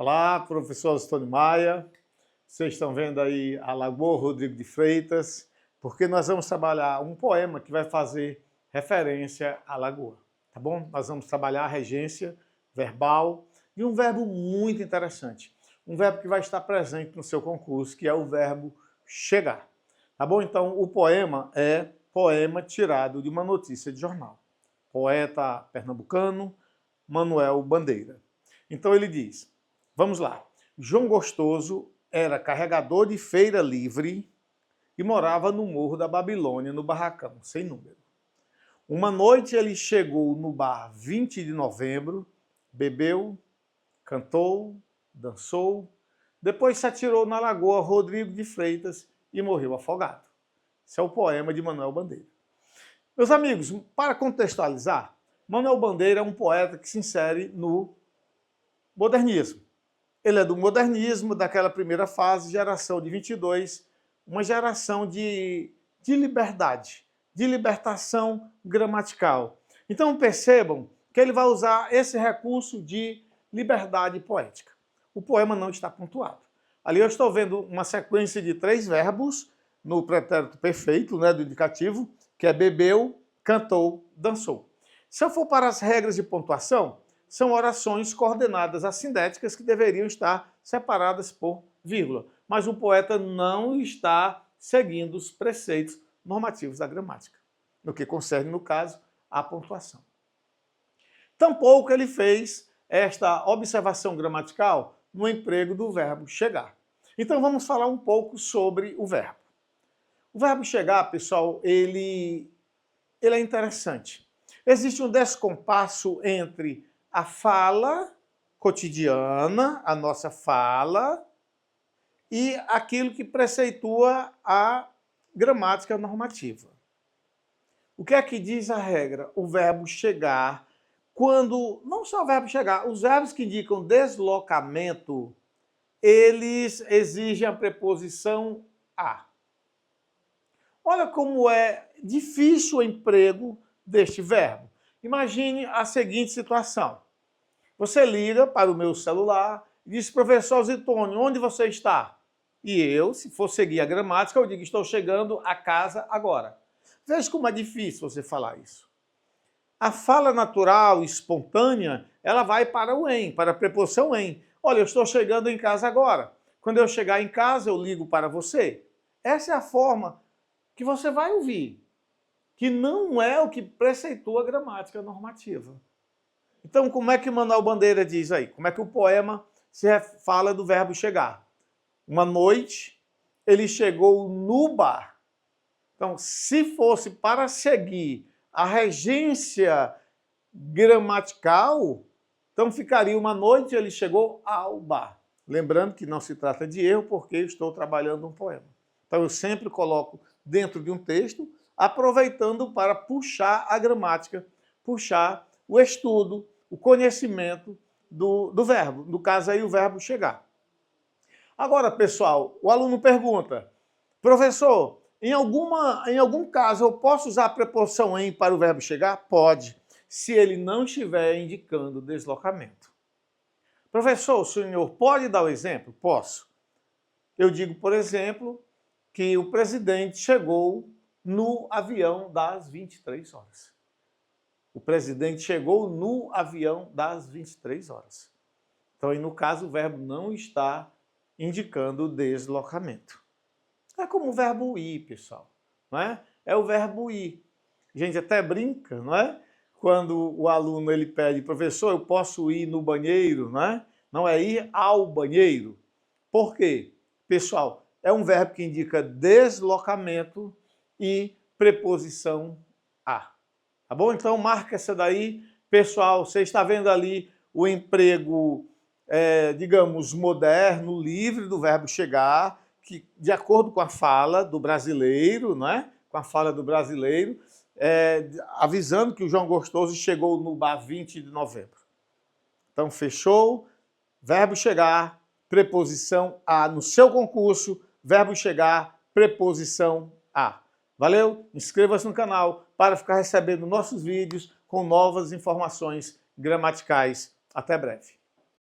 Olá, professor Astônio Maia. Vocês estão vendo aí a Lagoa Rodrigo de Freitas, porque nós vamos trabalhar um poema que vai fazer referência à lagoa, tá bom? Nós vamos trabalhar a regência verbal e um verbo muito interessante, um verbo que vai estar presente no seu concurso, que é o verbo chegar, tá bom? Então, o poema é poema tirado de uma notícia de jornal. Poeta pernambucano, Manuel Bandeira. Então ele diz, vamos lá, João Gostoso era carregador de feira livre e morava no Morro da Babilônia, no barracão, sem número. Uma noite ele chegou no bar 20 de novembro, bebeu, cantou, dançou, depois se atirou na Lagoa Rodrigo de Freitas e morreu afogado. Esse é o poema de Manuel Bandeira. Meus amigos, para contextualizar, Manuel Bandeira é um poeta que se insere no modernismo. Ele é do modernismo, daquela primeira fase, geração de 22, uma geração de liberdade, de libertação gramatical. Então percebam que ele vai usar esse recurso de liberdade poética. O poema não está pontuado. Ali eu estou vendo uma sequência de 3 verbos no pretérito perfeito, né, do indicativo, que é bebeu, cantou, dançou. Se eu for para as regras de pontuação, são orações coordenadas assindéticas que deveriam estar separadas por vírgula. Mas o poeta não está seguindo os preceitos normativos da gramática, no que concerne, no caso, a pontuação. Tampouco ele fez esta observação gramatical no emprego do verbo chegar. Então vamos falar um pouco sobre o verbo. O verbo chegar, pessoal, ele é interessante. Existe um descompasso entre a fala cotidiana, a nossa fala, e aquilo que preceitua a gramática normativa. O que é que diz a regra? O verbo chegar, quando, não só o verbo chegar, os verbos que indicam deslocamento, eles exigem a preposição a. Olha como é difícil o emprego deste verbo. Imagine a seguinte situação. Você liga para o meu celular e diz, professor Zitônio, onde você está? E eu, se for seguir a gramática, eu digo, estou chegando a casa agora. Veja como é difícil você falar isso. A fala natural, espontânea, ela vai para o em, para a preposição em. Olha, eu estou chegando em casa agora. Quando eu chegar em casa, eu ligo para você. Essa é a forma que você vai ouvir, que não é o que preceitua a gramática normativa. Então, como é que Manuel Bandeira diz aí? Como é que o poema se fala do verbo chegar? Uma noite, ele chegou no bar. Então, se fosse para seguir a regência gramatical, então ficaria uma noite, ele chegou ao bar. Lembrando que não se trata de erro, porque estou trabalhando um poema. Então, eu sempre coloco dentro de um texto, aproveitando para puxar a gramática, puxar o estudo, o conhecimento do verbo. No caso aí, o verbo chegar. Agora, pessoal, o aluno pergunta, professor, em algum caso eu posso usar a preposição em para o verbo chegar? Pode, se ele não estiver indicando deslocamento. Professor, o senhor pode dar o exemplo? Posso. Eu digo, por exemplo, que o presidente chegou no avião das 23 horas. O presidente chegou no avião das 23 horas. Então, aí, no caso, o verbo não está indicando deslocamento. É como o verbo ir, pessoal. Não é? É o verbo ir. A gente até brinca, não é? Quando o aluno ele pede, professor, eu posso ir no banheiro, não é? Não é ir ao banheiro. Por quê? Pessoal, é um verbo que indica deslocamento e preposição a. Tá bom? Então marca essa daí. Pessoal, você está vendo ali o emprego, digamos, moderno, livre do verbo chegar, que de acordo com a fala do brasileiro, né? Com a fala do brasileiro, avisando que o João Gostoso chegou no bar 20 de novembro. Então fechou, verbo chegar, preposição a no seu concurso, verbo chegar, preposição a. Valeu? Inscreva-se no canal para ficar recebendo nossos vídeos com novas informações gramaticais. Até breve.